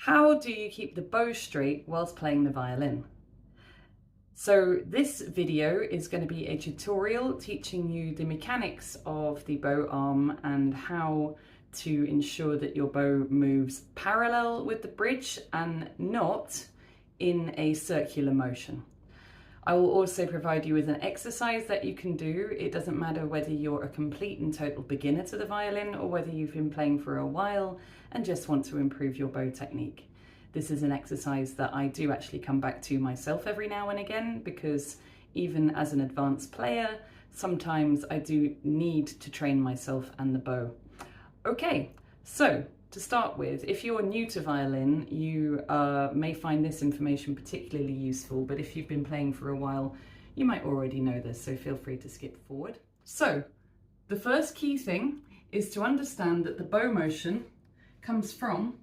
How do you keep the bow straight whilst playing the violin? So this video is going to be a tutorial teaching you the mechanics of the bow arm and how to ensure that your bow moves parallel with the bridge and not in a circular motion. I will also provide you with an exercise that you can do. It doesn't matter whether you're a complete and total beginner to the violin or whether you've been playing for a while and just want to improve your bow technique. This is an exercise that I do actually come back to myself every now and again, because even as an advanced player, sometimes I do need to train myself and the bow. Okay, so to start with, if you're new to violin, you may find this information particularly useful, but if you've been playing for a while, you might already know this, so feel free to skip forward. So, the first key thing is to understand that the bow motion comes from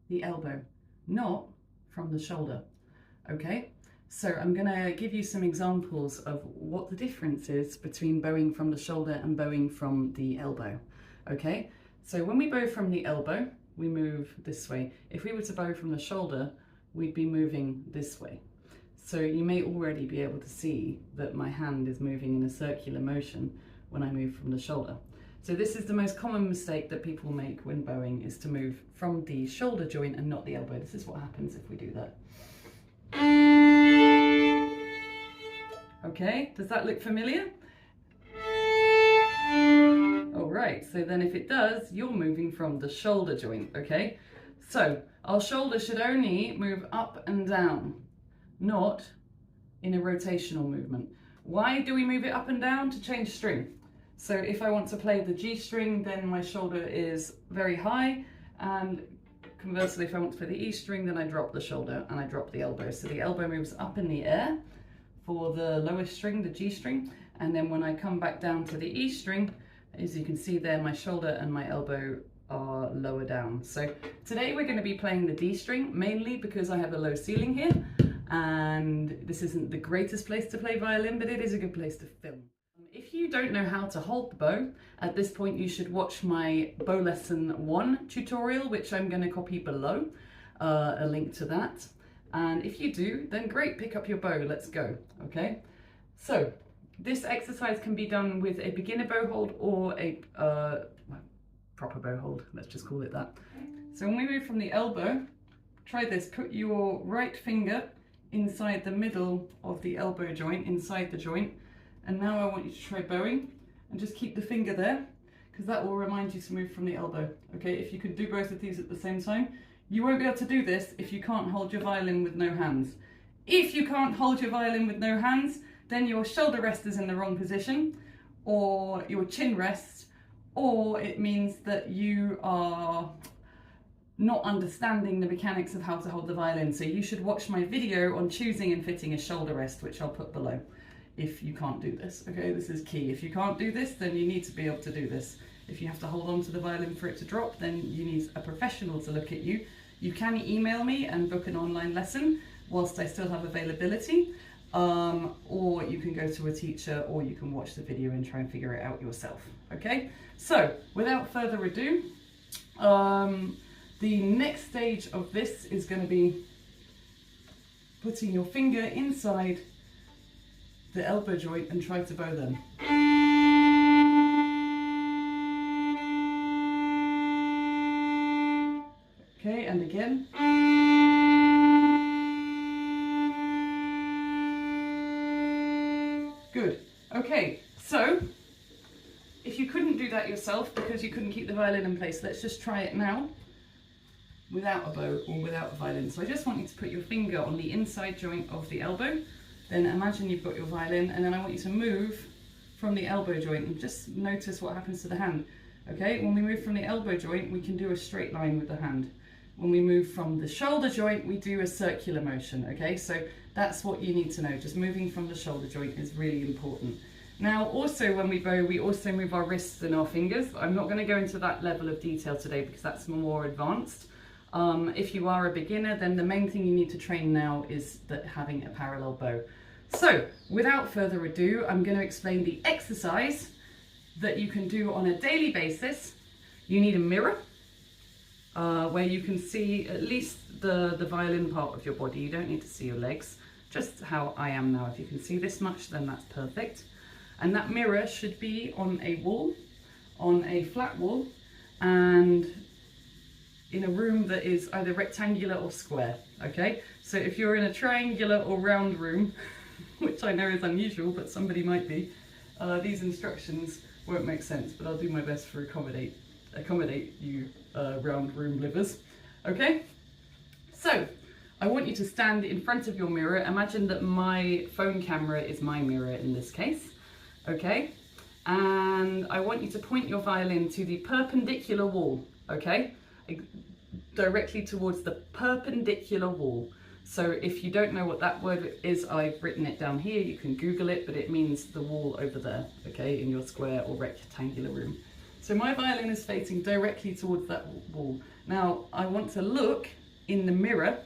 the elbow, not from the shoulder, okay? So I'm gonna give you some examples of what the difference is between bowing from the shoulder and bowing from the elbow, okay? So when we bow from the elbow, we move this way. If we were to bow from the shoulder, we'd be moving this way. So you may already be able to see that my hand is moving in a circular motion when I move from the shoulder. So this is the most common mistake that people make when bowing, is to move from the shoulder joint and not the elbow. This is what happens if we do that. Okay, does that look familiar? Right, so then if it does, you're moving from the shoulder joint, okay? So our shoulder should only move up and down, not in a rotational movement. Why do we move it up and down? To change string. So if I want to play the G string, then my shoulder is very high, and conversely, if I want to play the E string, then I drop the shoulder and I drop the elbow. So the elbow moves up in the air for the lowest string, the G string, and then when I come back down to the E string, as you can see there, my shoulder and my elbow are lower down. So today we're going to be playing the D string, mainly because I have a low ceiling here, and this isn't the greatest place to play violin, but it is a good place to film. If you don't know how to hold the bow, at this point you should watch my bow lesson 1 tutorial, which I'm going to copy below, a link to that. And if you do, then great, pick up your bow, let's go, okay? So, this exercise can be done with a beginner bow hold or a proper bow hold, let's just call it that. So when we move from the elbow, try this, put your right finger inside the middle of the elbow joint, inside the joint, and now I want you to try bowing, and just keep the finger there, because that will remind you to move from the elbow, okay? If you could do both of these at the same time, you won't be able to do this if you can't hold your violin with no hands. If you can't hold your violin with no hands, then your shoulder rest is in the wrong position, or your chin rest, or it means that you are not understanding the mechanics of how to hold the violin. So you should watch my video on choosing and fitting a shoulder rest, which I'll put below, if you can't do this, okay? This is key. If you can't do this, then you need to be able to do this. If you have to hold on to the violin for it to drop, then you need a professional to look at you. You can email me and book an online lesson whilst I still have availability. Or you can go to a teacher, or you can watch the video and try and figure it out yourself, okay? So, without further ado, the next stage of this is going to be putting your finger inside the elbow joint and try to bow them. Okay, and again. Good. Okay, so if you couldn't do that yourself because you couldn't keep the violin in place, let's just try it now without a bow or without a violin. So I just want you to put your finger on the inside joint of the elbow, then imagine you've got your violin, and then I want you to move from the elbow joint and just notice what happens to the hand. Okay, when we move from the elbow joint, we can do a straight line with the hand. When we move from the shoulder joint, we do a circular motion, okay? So that's what you need to know. Just moving from the shoulder joint is really important. Now, also when we bow, we also move our wrists and our fingers. I'm not going to go into that level of detail today because that's more advanced. If you are a beginner, then the main thing you need to train now is having a parallel bow. So, without further ado, I'm going to explain the exercise that you can do on a daily basis. You need a mirror, where you can see at least the violin part of your body. You don't need to see your legs, just how I am now. If you can see this much, then that's perfect. And that mirror should be on a wall, on a flat wall, and in a room that is either rectangular or square, okay? So if you're in a triangular or round room, which I know is unusual, but somebody might be, these instructions won't make sense, but I'll do my best for accommodate you round room livers, okay? So I want you to stand in front of your mirror. Imagine that my phone camera is my mirror in this case, okay? And I want you to point your violin to the perpendicular wall, okay? Directly towards the perpendicular wall. So if you don't know what that word is, I've written it down here. You can Google it, but it means the wall over there, okay, in your square or rectangular room. So my violin is facing directly towards that wall. Now I want to look in the mirror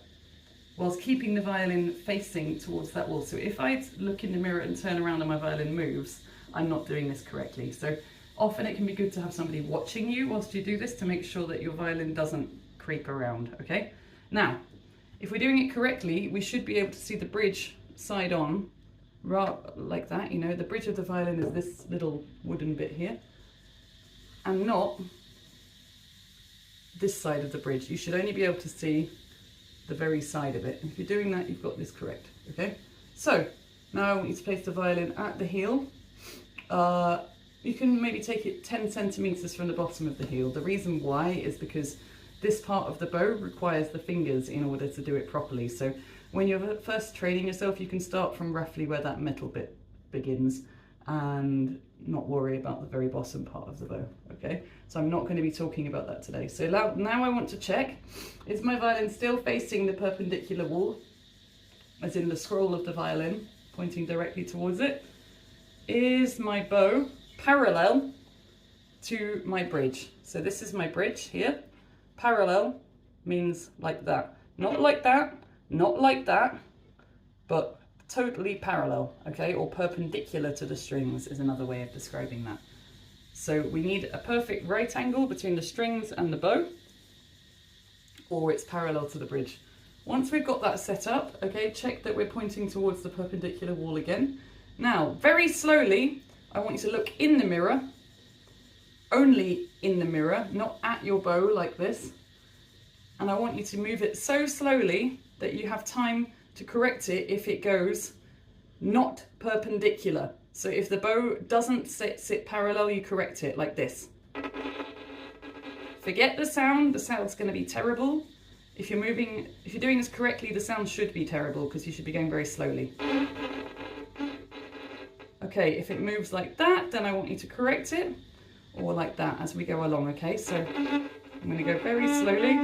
whilst keeping the violin facing towards that wall. So if I look in the mirror and turn around and my violin moves, I'm not doing this correctly. So often it can be good to have somebody watching you whilst you do this to make sure that your violin doesn't creep around, okay? Now, if we're doing it correctly, we should be able to see the bridge side on, like that, you know, the bridge of the violin is this little wooden bit here, and not this side of the bridge. You should only be able to see the very side of it. If you're doing that, you've got this correct, okay? So, now I want you to place the violin at the heel. You can maybe take it 10 centimeters from the bottom of the heel. The reason why is because this part of the bow requires the fingers in order to do it properly. So when you're first training yourself, you can start from roughly where that metal bit begins and not worry about the very bottom part of the bow, okay? So I'm not going to be talking about that today. So now I want to check, is my violin still facing the perpendicular wall, as in the scroll of the violin, pointing directly towards it? Is my bow parallel to my bridge? So this is my bridge here. Parallel means like that. Not like that, not like that, but totally parallel, okay? Or perpendicular to the strings is another way of describing that. So we need a perfect right angle between the strings and the bow, or it's parallel to the bridge. Once we've got that set up, okay, check that we're pointing towards the perpendicular wall again. Now, very slowly, I want you to look in the mirror, only in the mirror, not at your bow like this. And I want you to move it so slowly that you have time to correct it if it goes not perpendicular. So if the bow doesn't sit parallel, you correct it like this. Forget the sound's going to be terrible. If you're doing this correctly, the sound should be terrible because you should be going very slowly. Okay, if it moves like that, then I want you to correct it, or like that as we go along, okay? So I'm going to go very slowly.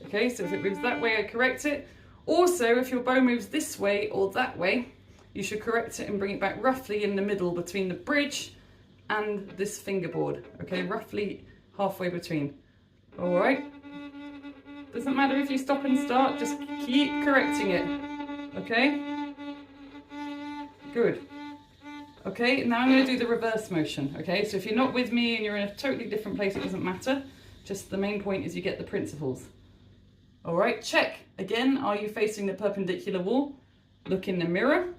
Okay, so if it moves that way, I correct it. Also, if your bow moves this way or that way, you should correct it and bring it back roughly in the middle between the bridge and this fingerboard, okay? Roughly halfway between, all right? Doesn't matter if you stop and start, just keep correcting it, okay? Good. Okay, now I'm going to do the reverse motion, okay? So if you're not with me and you're in a totally different place, it doesn't matter. Just the main point is you get the principles. All right, check. Again, are you facing the perpendicular wall? Look in the mirror,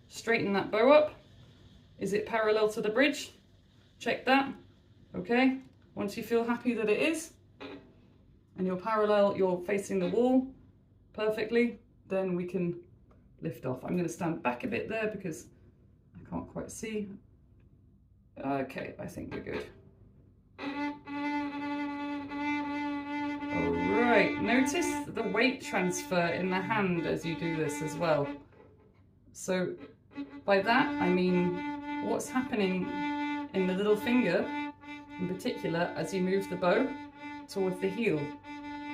straighten that bow up. Is it parallel to the bridge? Check that, okay? Once you feel happy that it is, and you're facing the wall perfectly, then we can lift off. I'm going to stand back a bit there because I can't quite see. Okay, I think we're good. All right, notice the weight transfer in the hand as you do this as well. So by that I mean what's happening in the little finger in particular as you move the bow towards the heel.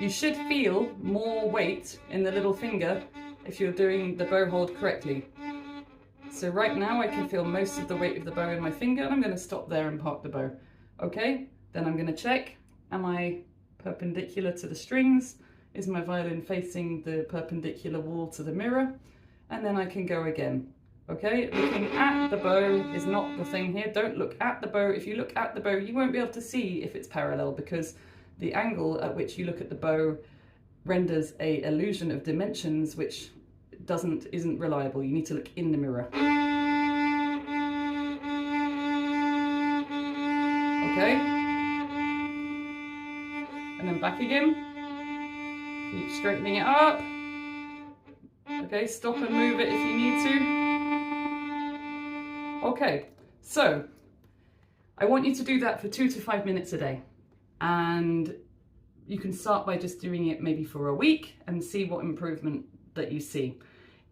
You should feel more weight in the little finger if you're doing the bow hold correctly. So right now I can feel most of the weight of the bow in my finger, and I'm going to stop there and park the bow. Okay, then I'm going to check, am I perpendicular to the strings? Is my violin facing the perpendicular wall to the mirror? And then I can go again. Okay, looking at the bow is not the thing here. Don't look at the bow. If you look at the bow, you won't be able to see if it's parallel, because the angle at which you look at the bow renders a illusion of dimensions which isn't reliable. You need to look in the mirror. Okay, and then back again. Keep straightening it up. Okay, stop and move it if you need to. Okay, so I want you to do that for 2 to 5 minutes a day, and you can start by just doing it maybe for a week and see what improvement that you see.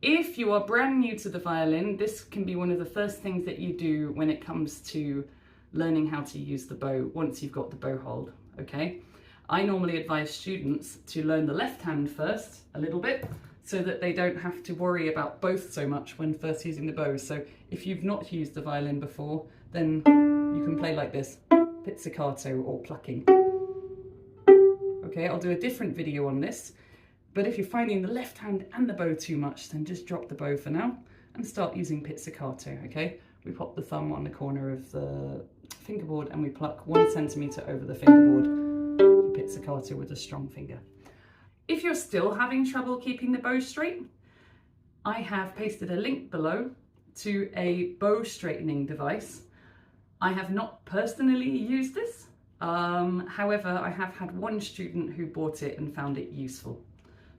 If you are brand new to the violin, this can be one of the first things that you do when it comes to learning how to use the bow once you've got the bow hold, okay? I normally advise students to learn the left hand first a little bit, so that they don't have to worry about both so much when first using the bow. So if you've not used the violin before, then you can play like this, pizzicato or plucking. Okay, I'll do a different video on this, but if you're finding the left hand and the bow too much, then just drop the bow for now and start using pizzicato, okay? We pop the thumb on the corner of the fingerboard and we pluck 1 centimetre over the fingerboard for pizzicato with a strong finger. If you're still having trouble keeping the bow straight, I have pasted a link below to a bow straightening device. I have not personally used this, however, I have had one student who bought it and found it useful.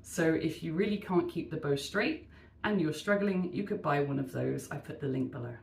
So if you really can't keep the bow straight and you're struggling, you could buy one of those. I put the link below.